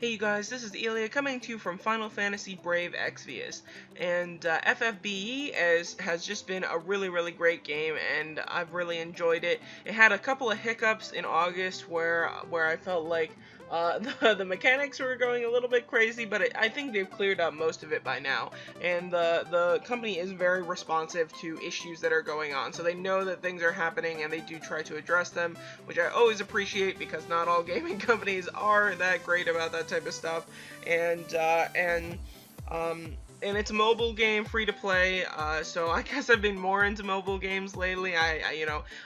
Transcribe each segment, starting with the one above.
Hey you guys, this is Eliatan coming to you from Final Fantasy Brave Exvius, and FFBE has just been a really great game, and I've really enjoyed it. It had a couple of hiccups in August where I felt like the mechanics were going a little bit crazy, but I think they've cleared up most of it by now, and the company is very responsive to issues that are going on, so they know that things are happening and they do try to address them, which I always appreciate because not all gaming companies are that great about that type of stuff. And it's a mobile game, free to play, so I guess I've been more into mobile games lately. I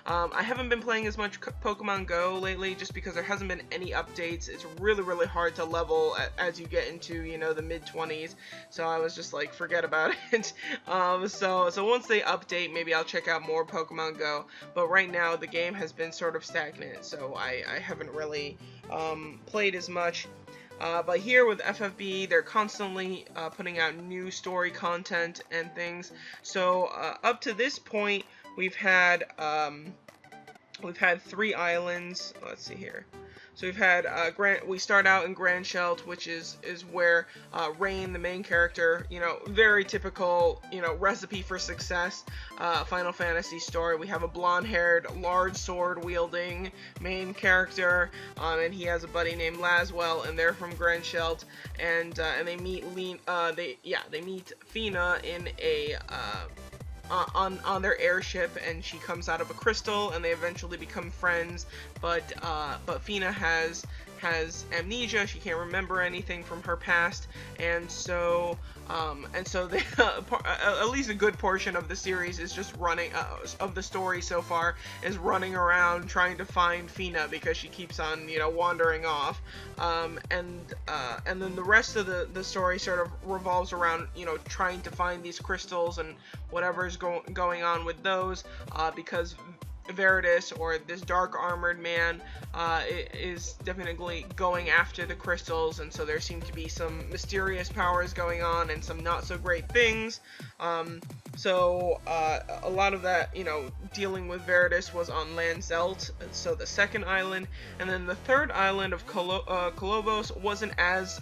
haven't been playing as much Pokemon Go lately just because there hasn't been any updates. It's really hard to level as you get into, the mid-20s, so I was just like, forget about it. So once they update, maybe I'll check out more Pokemon Go, but right now the game has been sort of stagnant, so I haven't really played as much. But here with FFBE, they're constantly putting out new story content and things. So up to this point, we've had 3 islands. Let's see here. So we've had we start out in Grand Shelt, which is where Rain, the main character, very typical, recipe for success, Final Fantasy story. We have a blonde-haired, large sword-wielding main character, and he has a buddy named Laswell, and they're from Grand Shelt, and they meet they meet Fina in a on their airship, and she comes out of a crystal, and they eventually become friends. But Fina has amnesia. She can't remember anything from her past, and so they, at least a good portion of the series is just running of the story so far is running around trying to find Fina because she keeps on wandering off, and then the rest of the story sort of revolves around trying to find these crystals and whatever's going on with those, because Veritas, or this dark armored man, is definitely going after the crystals, and so there seem to be some mysterious powers going on and some not so great things. So a lot of that, dealing with Veritas was on Lanzelt, so the second island, and then the third island of Kolobos wasn't as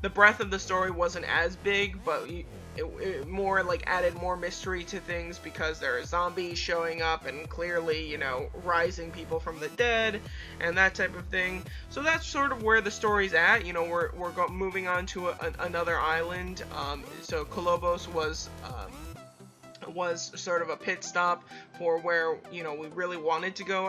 the breadth of the story wasn't as big, but it more like added more mystery to things because there are zombies showing up and clearly, rising people from the dead and that type of thing. So that's sort of where the story's at. We're moving on to another island. So Kolobos was sort of a pit stop for where we really wanted to go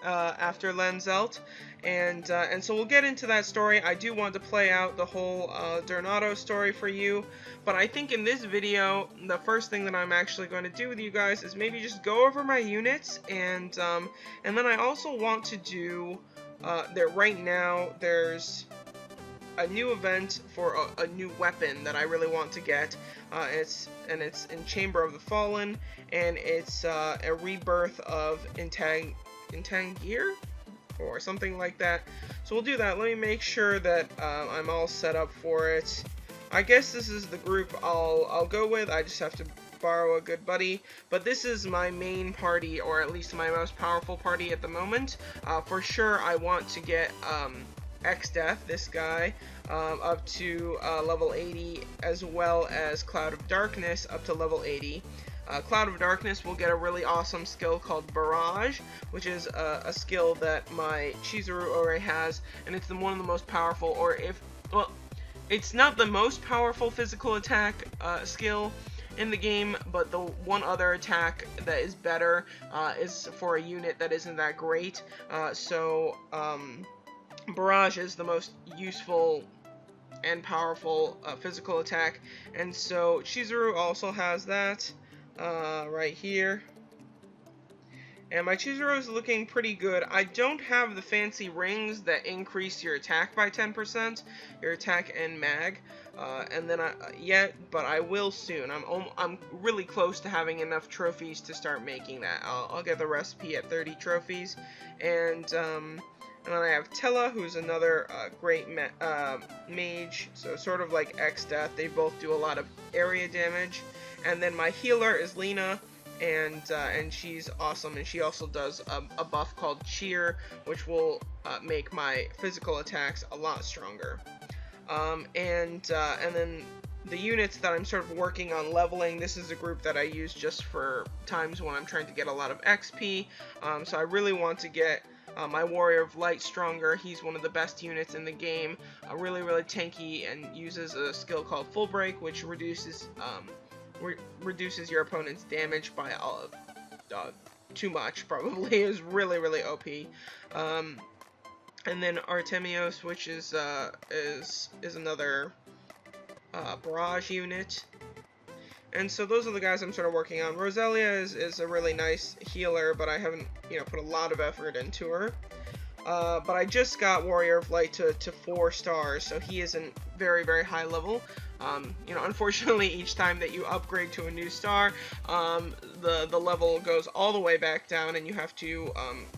after Lanzelt, and so we'll get into that story. I do want to play out the whole Dornado story for you, but I think in this video the first thing that I'm actually going to do with you guys is maybe just go over my units, and then I also want to do right now there's a new event for a new weapon that I really want to get. It's in Chamber of the Fallen, and it's a rebirth of Intangir or something like that. So we'll do that. Let me make sure that I'm all set up for it. I guess this is the group I'll go with. I just have to borrow a good buddy, but this is my main party, or at least my most powerful party at the moment. For sure I want to get X-Death, this guy, up to level 80, as well as Cloud of Darkness up to level 80. Cloud of Darkness will get a really awesome skill called Barrage, which is a skill that my Chizuru already has, and it's one of the most powerful, it's not the most powerful physical attack skill in the game, but the one other attack that is better is for a unit that isn't that great. Barrage is the most useful and powerful physical attack, and so Chizuru also has that right here. And my Chizuru is looking pretty good. I don't have the fancy rings that increase your attack by 10%, your attack and mag, and then but I will soon. I'm really close to having enough trophies to start making that. I'll get the recipe at 30 trophies, and then I have Tella, who's another great mage, so sort of like X-Death. They both do a lot of area damage. And then my healer is Lena, and she's awesome, and she also does a buff called Cheer, which will make my physical attacks a lot stronger. And then the units that I'm sort of working on leveling, this is a group that I use just for times when I'm trying to get a lot of XP. So I really want to get my Warrior of Light stronger. He's one of the best units in the game, really tanky, and uses a skill called Full Break, which reduces your opponent's damage by too much, probably. Is really OP. And then Artemios, which is another barrage unit. And so those are the guys I'm sort of working on. Roselia is a really nice healer, but I haven't, put a lot of effort into her. But I just got Warrior of Light to 4 stars, so he isn't very high level. Unfortunately, each time that you upgrade to a new star, the level goes all the way back down, and you have to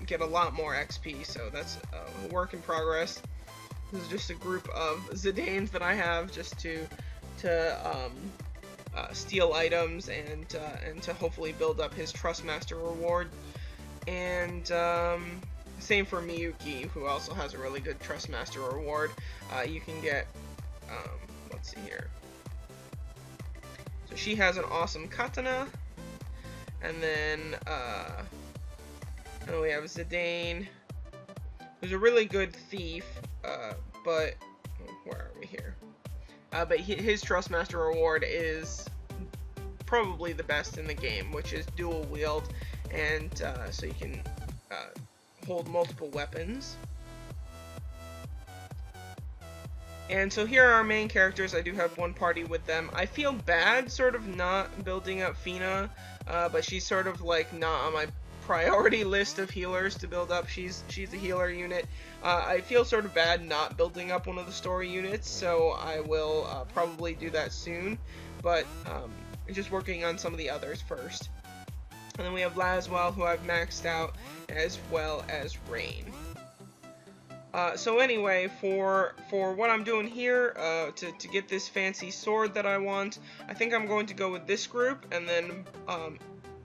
get a lot more XP. So that's a work in progress. This is just a group of Zidanes that I have just to steal items and to hopefully build up his Trustmaster reward. And same for Miyuki, who also has a really good Trustmaster reward. You can get, let's see here. So she has an awesome katana, and then we have Zidane, who's a really good thief, but where are we here? But his Trustmaster reward is probably the best in the game, which is dual wield, and so you can hold multiple weapons. And so here are our main characters. I do have one party with them. I feel bad sort of not building up Fina, but she's sort of like not on my priority list of healers to build up. She's a healer unit. I feel sort of bad not building up one of the story units, so I will probably do that soon, but just working on some of the others first. And then we have Laswell, who I've maxed out, as well as Rain. So anyway, for what I'm doing here, to get this fancy sword that I want, I think I'm going to go with this group, and then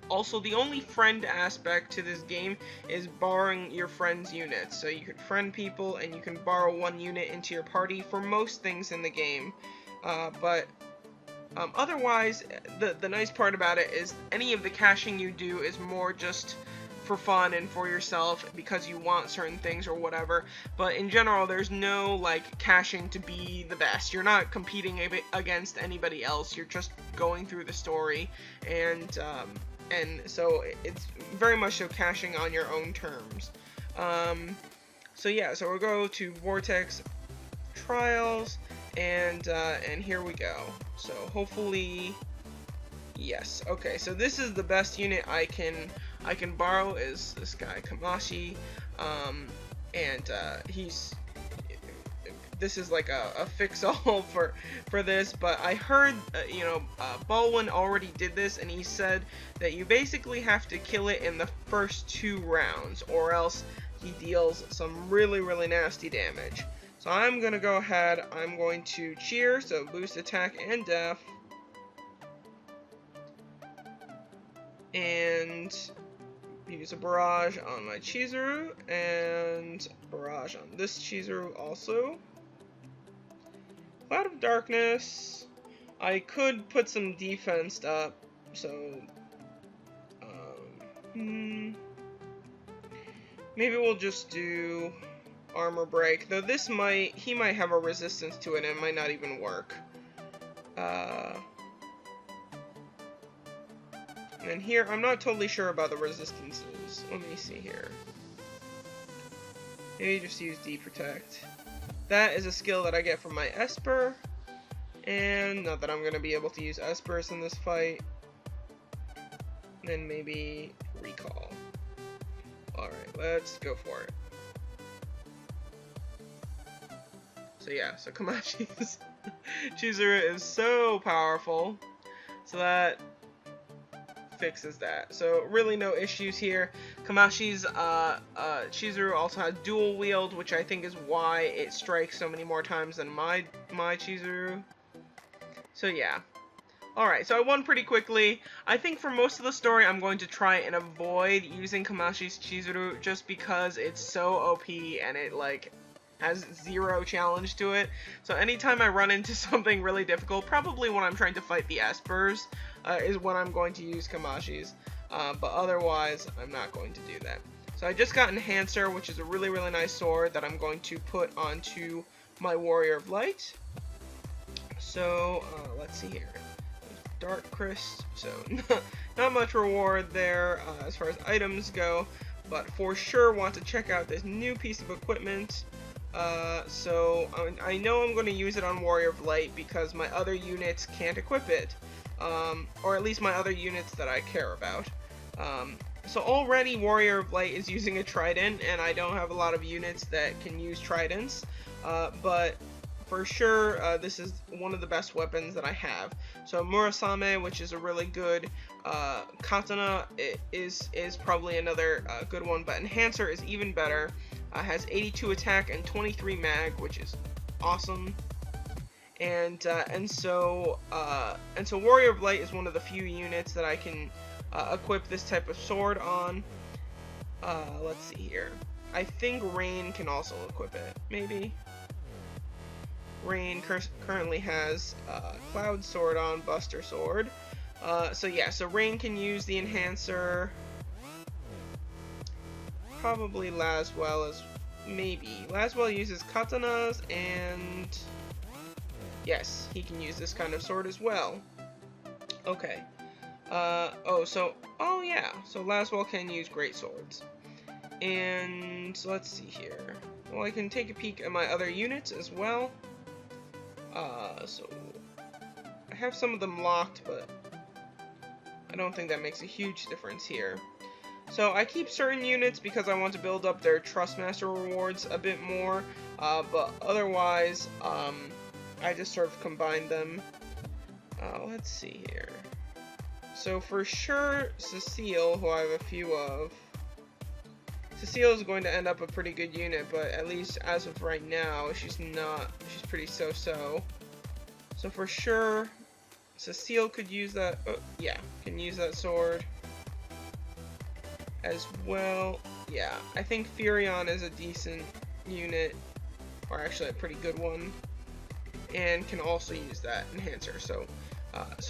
also the only friend aspect to this game is borrowing your friend's units. So you can friend people, and you can borrow one unit into your party for most things in the game. But otherwise, the nice part about it is any of the caching you do is more just for fun and for yourself because you want certain things or whatever, but in general there's no like caching to be the best. You're not competing against anybody else, you're just going through the story, and so it's very much so caching on your own terms. So yeah, so we'll go to Vortex Trials, and here we go. So hopefully, yes, okay, so this is the best unit I can borrow, is this guy Kamashi, and this is like a fix-all for this, but I heard Baldwin already did this, and he said that you basically have to kill it in the first 2 rounds, or else he deals some really nasty damage. So I'm gonna go ahead, I'm going to cheer, so boost attack and def, and use a barrage on my Chizuru, and barrage on this Chizuru also. Cloud of Darkness, I could put some defense up, so maybe we'll just do Armor Break, though he might have a resistance to it and it might not even work. And here, I'm not totally sure about the resistances. Let me see here. Maybe just use D-Protect. That is a skill that I get from my Esper. And not that I'm going to be able to use Espers in this fight. Then maybe Recall. Alright, let's go for it. So yeah, so Kamashi's Chizuru is so powerful. So that fixes that. So really no issues here. Kamashi's Chizuru also has dual wield, which I think is why it strikes so many more times than my Chizuru. So yeah. Alright, so I won pretty quickly. I think for most of the story, I'm going to try and avoid using Kamashi's Chizuru just because it's so OP and it, like, has zero challenge to it. So anytime I run into something really difficult, probably when I'm trying to fight the Espers, is when I'm going to use Kamashi's. But otherwise, I'm not going to do that. So I just got Enhancer, which is a really, really nice sword that I'm going to put onto my Warrior of Light. So, let's see here. Dark Crisp, so not much reward there as far as items go, but for sure want to check out this new piece of equipment. So I know I'm going to use it on Warrior of Light because my other units can't equip it, or at least my other units that I care about. So already Warrior of Light is using a trident, and I don't have a lot of units that can use tridents, but for sure, this is one of the best weapons that I have. So Murasame, which is a really good katana, is probably another good one, but Enhancer is even better. Has 82 attack and 23 mag, which is awesome. And so Warrior of Light is one of the few units that I can equip this type of sword on. Let's see here. I think Rain can also equip it, maybe. Rain currently has Cloud Sword on, Buster Sword. So yeah, so Rain can use the Enhancer. Probably Laswell as maybe. Laswell uses katanas, and yes, he can use this kind of sword as well. Okay. Oh yeah, so Laswell can use great swords. And let's see here. Well, I can take a peek at my other units as well. So I have some of them locked, but I don't think that makes a huge difference here. So I keep certain units because I want to build up their Trustmaster rewards a bit more, but otherwise, I just sort of combine them. Let's see here. So for sure, Cecile, who I have a few of, Cecile is going to end up a pretty good unit, but at least as of right now, she's pretty so-so. So for sure, Cecile could use that, yeah, can use that sword as well. Yeah, I think Furion is a decent unit, or actually a pretty good one, and can also use that Enhancer. So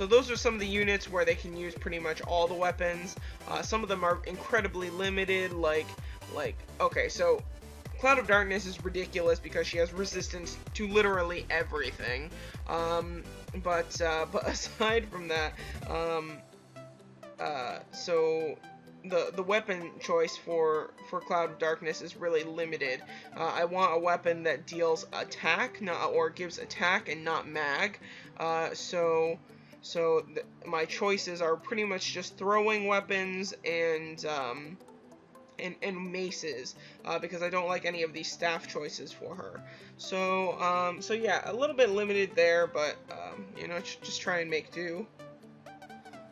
those are some of the units where they can use pretty much all the weapons. Some of them are incredibly limited, like okay, so Cloud of Darkness is ridiculous because she has resistance to literally everything. But aside from that, so the weapon choice for Cloud of Darkness is really limited. I want a weapon that deals attack, or gives attack and not mag. So my choices are pretty much just throwing weapons and maces, because I don't like any of these staff choices for her. So yeah, a little bit limited there, but you know, just try and make do.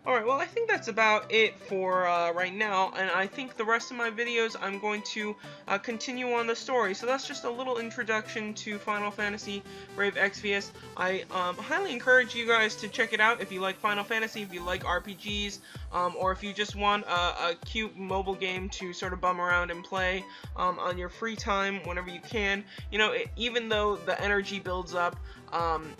Alright, well, I think that's about it for right now, and I think the rest of my videos I'm going to continue on the story. So that's just a little introduction to Final Fantasy Brave Exvius. I highly encourage you guys to check it out if you like Final Fantasy, if you like RPGs, or if you just want a cute mobile game to sort of bum around and play on your free time whenever you can. You know, even though the energy builds up,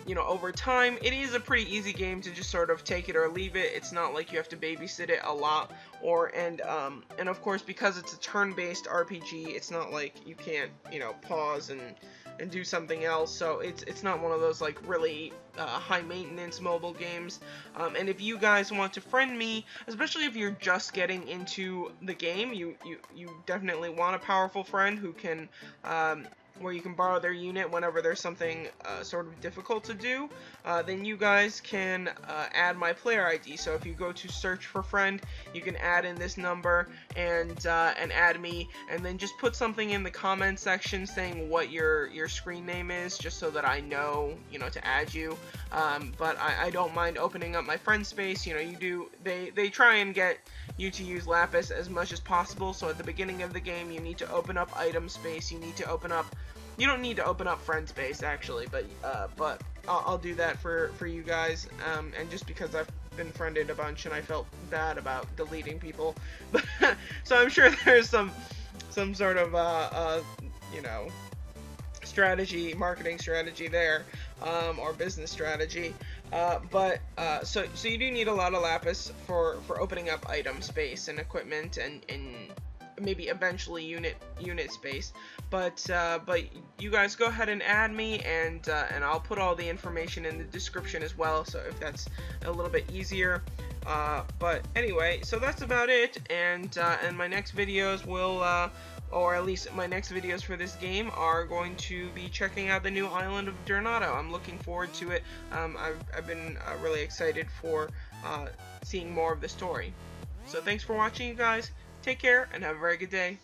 you know, over time, it is a pretty easy game to just sort of take it or leave it. It's not like you have to babysit it a lot, and of course, because it's a turn-based RPG, it's not like you can't, you know, pause and do something else. So it's not one of those like really high maintenance mobile games. And if you guys want to friend me, especially if you're just getting into the game, you definitely want a powerful friend who can where you can borrow their unit whenever there's something sort of difficult to do, then you guys can add my player ID. So if you go to search for friend, you can add in this number and add me, and then just put something in the comment section saying what your screen name is, just so that I know, you know, to add you. But I don't mind opening up my friend space. You know, they try and get you to use Lapis as much as possible. So at the beginning of the game, you need to open up item space, you need to open up You don't need to open up friend space actually, but I'll do that for you guys, and just because I've been friended a bunch and I felt bad about deleting people, so I'm sure there's some sort of you know, marketing strategy there, or business strategy. So you do need a lot of lapis for opening up item space and equipment and maybe eventually unit space. But you guys go ahead and add me, and I'll put all the information in the description as well, so if that's a little bit easier. But anyway, so that's about it, and my next videos will or at least my next videos for this game are going to be checking out the new island of Dornado. I'm looking forward to it. I've been really excited for seeing more of the story. So thanks for watching, you guys. Take care and have a very good day.